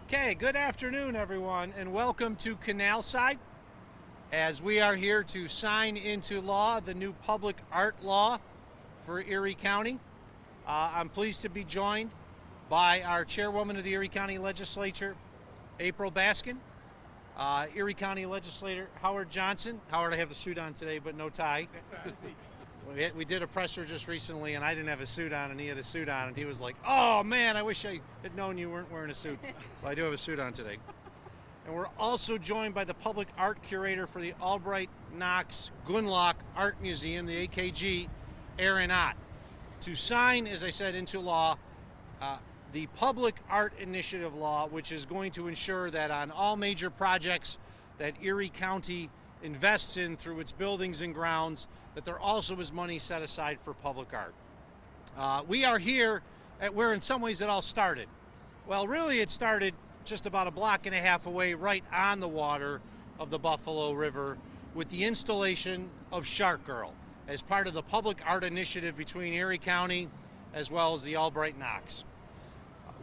Okay, good afternoon, everyone, and welcome to Canal Side, as we are here to sign into law the new public art law for Erie County. I'm pleased to be joined by our chairwoman of the Erie County Legislature, April Baskin, Erie County Legislator Howard Johnson. Howard, I have a suit on today, but no tie. We did a presser just recently, and I didn't have a suit on, and he had a suit on, and he was like, "Oh man, I wish I had known you weren't wearing a suit." Well, I do have a suit on today. And we're also joined by the public art curator for the Albright Knox Gunlock Art Museum, the AKG, Aaron Ott, to sign, as I said, into law the Public Art Initiative Law, which is going to ensure that on all major projects that Erie County invests in through its buildings and grounds, that there also is money set aside for public art. We are here at where in some ways it all started. Well, really it started just about a block and a half away, right on the water of the Buffalo River, with the installation of Shark Girl as part of the public art initiative between Erie County as well as the Albright Knox.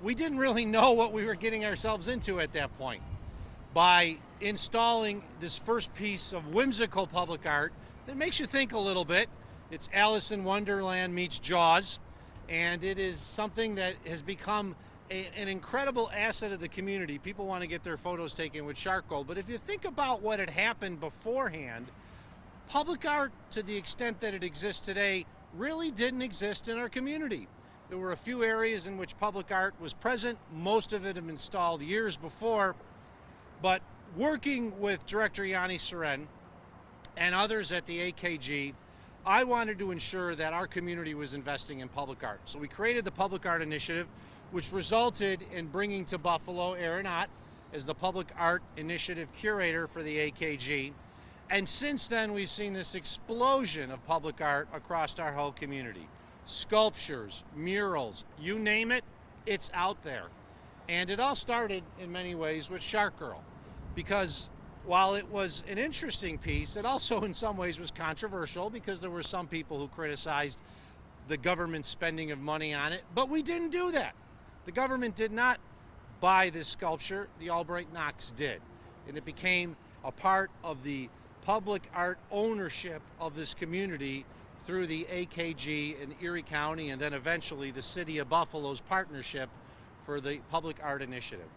We didn't really know what we were getting ourselves into at that point. By installing this first piece of whimsical public art that makes you think a little bit. It's Alice in Wonderland meets Jaws, and it is something that has become an incredible asset of the community. People want to get their photos taken with Shark Girl, but if you think about what had happened beforehand, public art, to the extent that it exists today, really didn't exist in our community. There were a few areas in which public art was present. Most of it had been installed years before, but working with Director Yanni Seren and others at the AKG, I wanted to ensure that our community was investing in public art. So we created the Public Art Initiative, which resulted in bringing to Buffalo Aaron Ott as the Public Art Initiative Curator for the AKG. And since then, we've seen this explosion of public art across our whole community. Sculptures, murals, you name it, it's out there. And it all started in many ways with Shark Girl, because while it was an interesting piece, it also in some ways was controversial because there were some people who criticized the government spending of money on it, but we didn't do that. The government did not buy this sculpture, the Albright Knox did, and it became a part of the public art ownership of this community through the AKG in Erie County, and then eventually the City of Buffalo's partnership for the Public Art Initiative.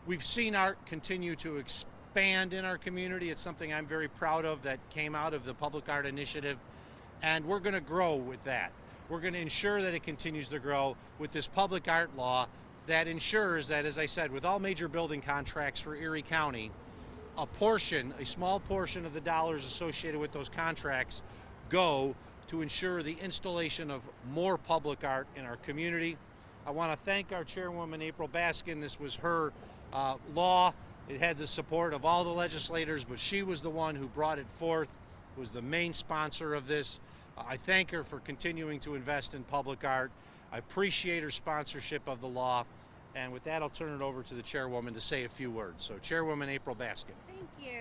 We've seen art continue to expand in our community. It's something I'm very proud of that came out of the Public Art Initiative, and we're going to grow with that. We're going to ensure that it continues to grow with this public art law that ensures that, as I said, with all major building contracts for Erie County, a small portion of the dollars associated with those contracts go to ensure the installation of more public art in our community. I want to thank our chairwoman, April Baskin. This was her law. It had the support of all the legislators, but she was the one who brought it forth, was the main sponsor of this. I thank her for continuing to invest in public art. I appreciate her sponsorship of the law. And with that, I'll turn it over to the chairwoman to say a few words. So, Chairwoman April Baskin. Thank you.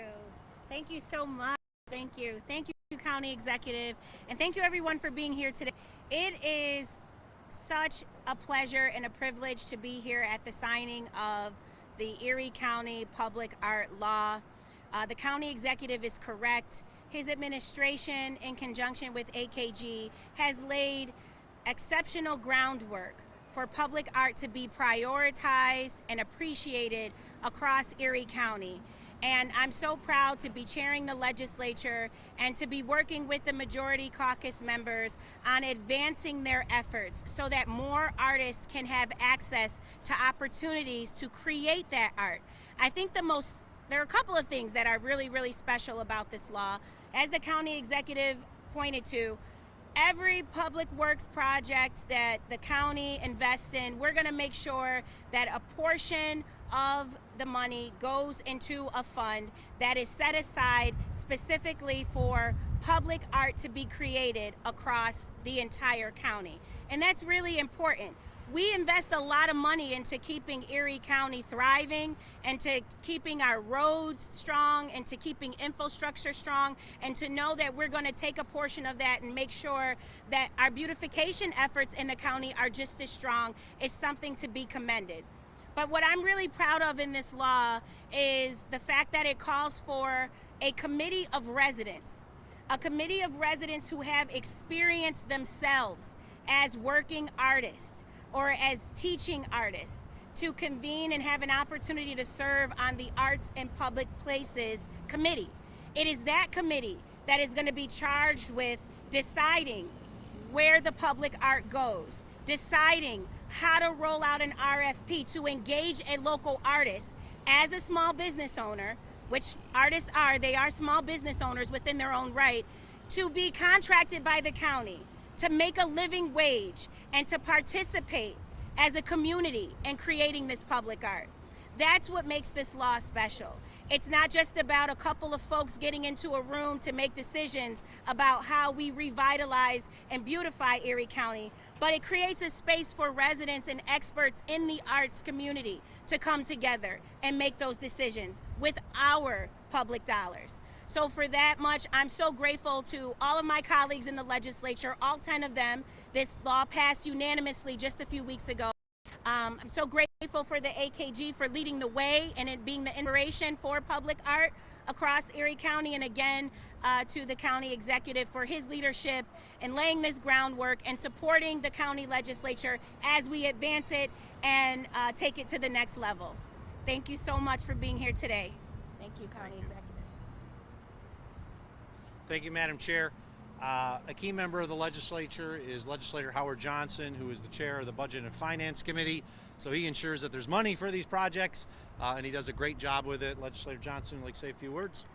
Thank you so much. Thank you. Thank you, County Executive. And thank you, everyone, for being here today. It is such a pleasure and a privilege to be here at the signing of the Erie County Public Art Law. The County Executive is correct. His administration, in conjunction with AKG, has laid exceptional groundwork for public art to be prioritized and appreciated across Erie County. And I'm so proud to be chairing the legislature and to be working with the majority caucus members on advancing their efforts so that more artists can have access to opportunities to create that art. I think there are a couple of things that are really, really special about this law. As the county executive pointed to, every public works project that the county invests in, we're going to make sure that a portion of the money goes into a fund that is set aside specifically for public art to be created across the entire county. And that's really important. We invest a lot of money into keeping Erie County thriving and to keeping our roads strong and to keeping infrastructure strong, and to know that we're going to take a portion of that and make sure that our beautification efforts in the county are just as strong is something to be commended. But what I'm really proud of in this law is the fact that it calls for a committee of residents, who have experienced themselves as working artists or as teaching artists, to convene and have an opportunity to serve on the Arts and Public Places Committee. It is that committee that is going to be charged with deciding where the public art goes, deciding how to roll out an RFP to engage a local artist as a small business owner, which artists are, they are small business owners within their own right, to be contracted by the county, to make a living wage, and to participate as a community in creating this public art. That's what makes this law special. It's not just about a couple of folks getting into a room to make decisions about how we revitalize and beautify Erie County, but it creates a space for residents and experts in the arts community to come together and make those decisions with our public dollars. So for that much, I'm so grateful to all of my colleagues in the legislature, all 10 of them. This law passed unanimously just a few weeks ago. I'm so grateful for the AKG for leading the way and it being the inspiration for public art across Erie County, and again to the county executive for his leadership in laying this groundwork and supporting the county legislature as we advance it and take it to the next level. Thank you so much for being here today. Thank you, County Executive. Thank you, Madam Chair. A key member of the legislature is Legislator Howard Johnson, who is the chair of the Budget and Finance Committee. So he ensures that there's money for these projects, and he does a great job with it. Legislator Johnson would like to say a few words.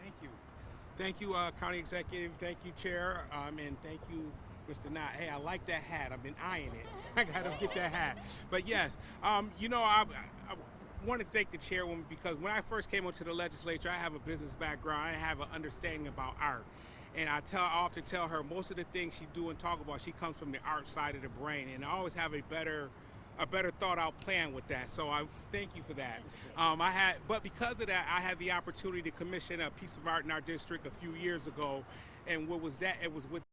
Thank you. Thank you, County Executive. Thank you, Chair. And thank you, Mr. Knott. Hey, I like that hat. I've been eyeing it. I got to get that hat. But yes, you know, I want to thank the chairwoman because when I first came onto the legislature, I have a business background. I have an understanding about art. And I often tell her most of the things she do and talk about, she comes from the art side of the brain. And I always have a better thought out plan with that. So I thank you for that. But because of that, I had the opportunity to commission a piece of art in our district a few years ago. And what was that? It was with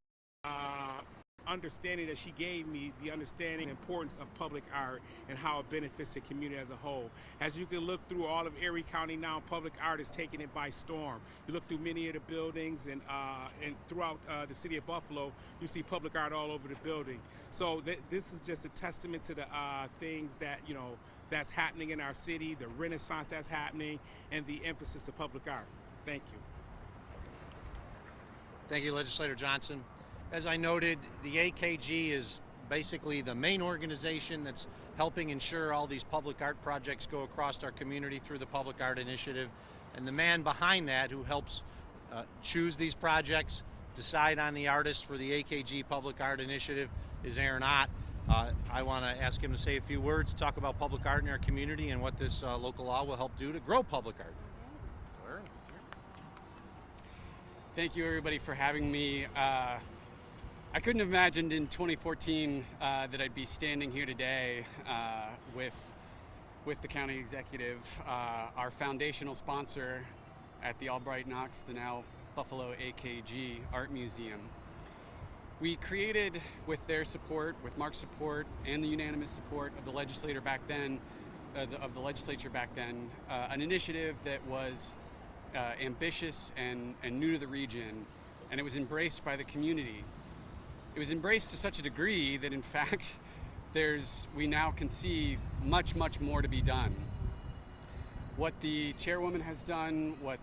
understanding that she gave me, the understanding and importance of public art and how it benefits the community as a whole. As you can look through all of Erie County now, public art is taking it by storm. You look through many of the buildings and throughout the city of Buffalo, you see public art all over the building. So this is just a testament to the things that, you know, that's happening in our city, the renaissance that's happening, and the emphasis of public art. Thank you. Thank you, Legislator Johnson. As I noted, the AKG is basically the main organization that's helping ensure all these public art projects go across our community through the Public Art Initiative. And the man behind that who helps choose these projects, decide on the artists for the AKG Public Art Initiative is Aaron Ott. I want to ask him to say a few words, talk about public art in our community and what this local law will help do to grow public art. Thank you, everybody, for having me. I couldn't have imagined in 2014 that I'd be standing here today with the county executive, our foundational sponsor at the Albright Knox, the now Buffalo AKG Art Museum. We created, with their support, with Mark's support, and the unanimous support of the legislature back then, an initiative that was ambitious and new to the region, and it was embraced by the community. It was embraced to such a degree that, in fact, we now can see much, much more to be done. What the chairwoman has done, what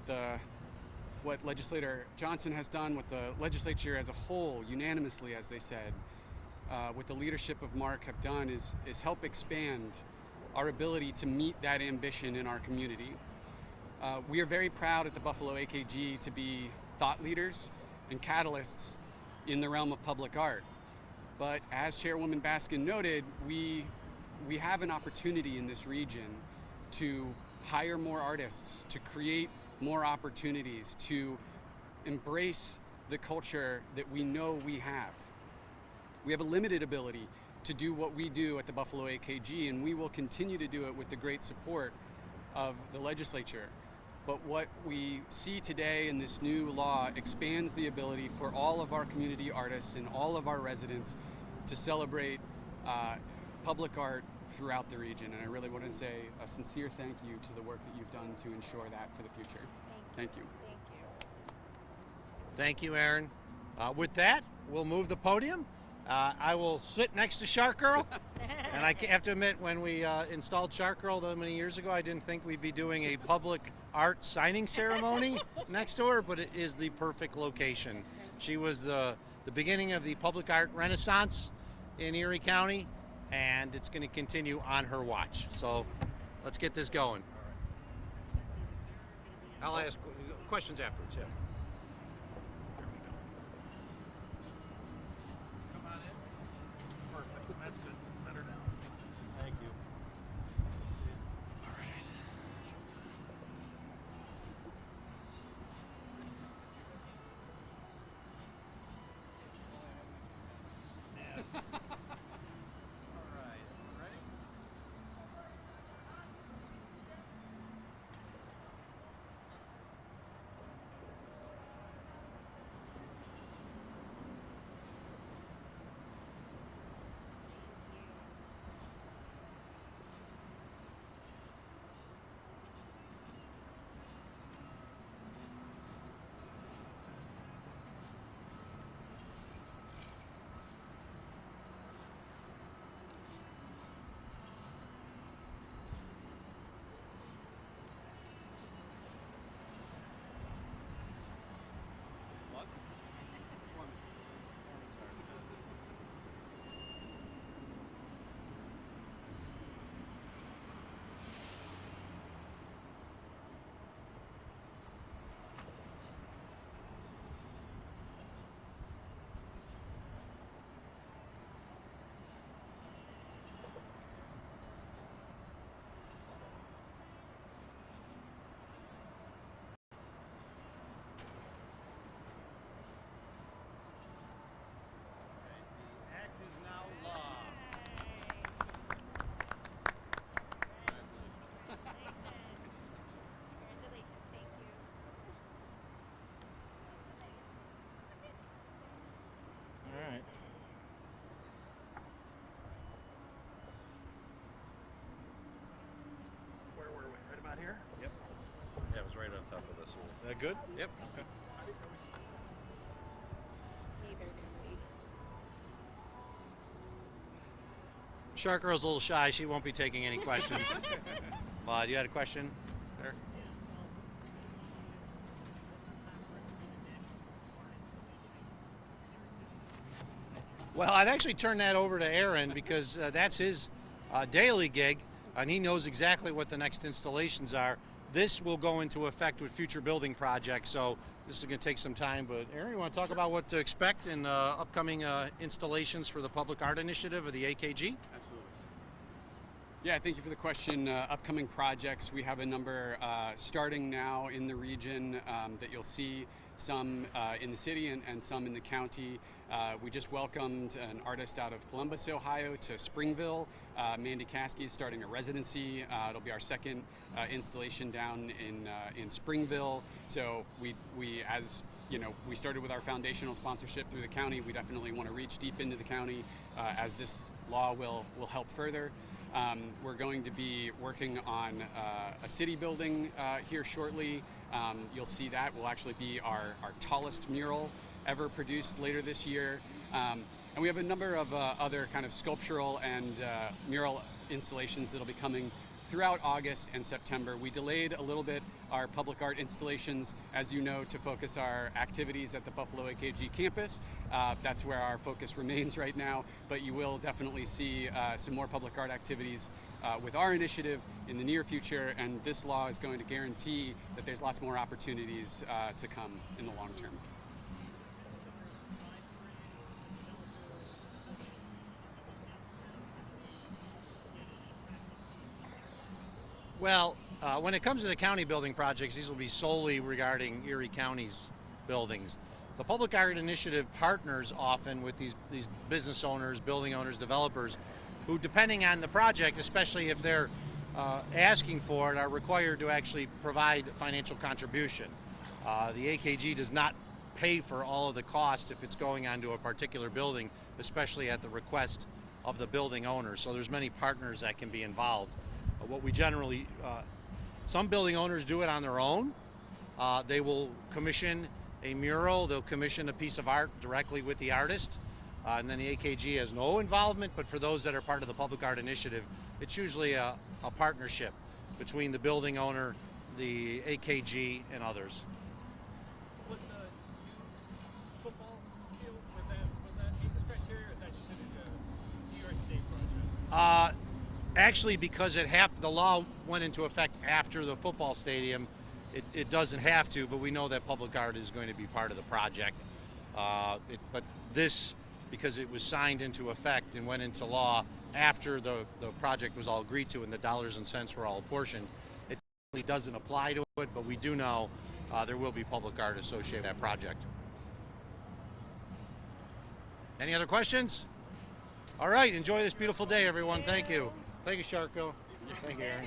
Legislator Johnson has done, what the legislature as a whole, unanimously, as they said, what the leadership of Mark have done is help expand our ability to meet that ambition in our community. We are very proud at the Buffalo AKG to be thought leaders and catalysts in the realm of public art. But as Chairwoman Baskin noted, we have an opportunity in this region to hire more artists, to create more opportunities, to embrace the culture that we know we have. We have a limited ability to do what we do at the Buffalo AKG, and we will continue to do it with the great support of the legislature. But what we see today in this new law expands the ability for all of our community artists and all of our residents to celebrate public art throughout the region. And I really want to say a sincere thank you to the work that you've done to ensure that for the future. Thank you. Thank you. Thank you, Aaron. With that, we'll move the podium. I will sit next to Shark Girl. And I have to admit, when we installed Shark Girl that many years ago, I didn't think we'd be doing a public art signing ceremony next to her, but it is the perfect location. She was the beginning of the public art renaissance in Erie County, and it's going to continue on her watch. So let's get this going. I'll ask questions afterwards, yeah. Come on in. Perfect. That's good. Better now. Thank you. All right. All right. Ready? The act is now law. Congratulations. Thank you. All right. Where were we? Right about here? Yep. Yeah, it was right on top of this. That good? Yep. Okay. Neither do we. Shark Girl's a little shy. She won't be taking any questions. You had a question there? Well, I'd actually turn that over to Aaron because that's his daily gig, and he knows exactly what the next installations are. This will go into effect with future building projects, so this is going to take some time. But Aaron, you want to talk about what to expect in upcoming installations for the Public Art Initiative of the AKG? Absolutely. Yeah, thank you for the question. Upcoming projects, we have a number starting now in the region that you'll see, some in the city and some in the county. We just welcomed an artist out of Columbus, Ohio to Springville. Mandy Caskey is starting a residency. It'll be our second installation down in Springville. So we as you know, we started with our foundational sponsorship through the county. We definitely want to reach deep into the county as this law will help further. We're going to be working on a city building here shortly. You'll see that will actually be our tallest mural ever produced later this year. And we have a number of other kind of sculptural and mural installations that'll be coming throughout August and September. We delayed a little bit our public art installations, as you know, to focus our activities at the Buffalo AKG campus. That's where our focus remains right now, but you will definitely see some more public art activities with our initiative in the near future, and this law is going to guarantee that there's lots more opportunities to come in the long term. Well, when it comes to the county building projects, these will be solely regarding Erie County's buildings. The Public Art Initiative partners often with these business owners, building owners, developers, who, depending on the project, especially if they're asking for it, are required to actually provide financial contribution. The AKG does not pay for all of the cost if it's going onto a particular building, especially at the request of the building owner. So there's many partners that can be involved. What we generally, some building owners do it on their own. They will commission a mural, they'll commission a piece of art directly with the artist, and then the AKG has no involvement, but for those that are part of the Public Art Initiative, it's usually a partnership between the building owner, the AKG, and others. Was the new football field, was that meet the criteria, or is that considered a New York State project? Actually, because the law went into effect after the football stadium, it doesn't have to, but we know that public art is going to be part of the project. But this, because it was signed into effect and went into law after the project was all agreed to and the dollars and cents were all apportioned, it really doesn't apply to it, but we do know there will be public art associated with that project. Any other questions? All right, enjoy this beautiful day, everyone. Thank you. Thank you, Sharko. Thank you, Aaron.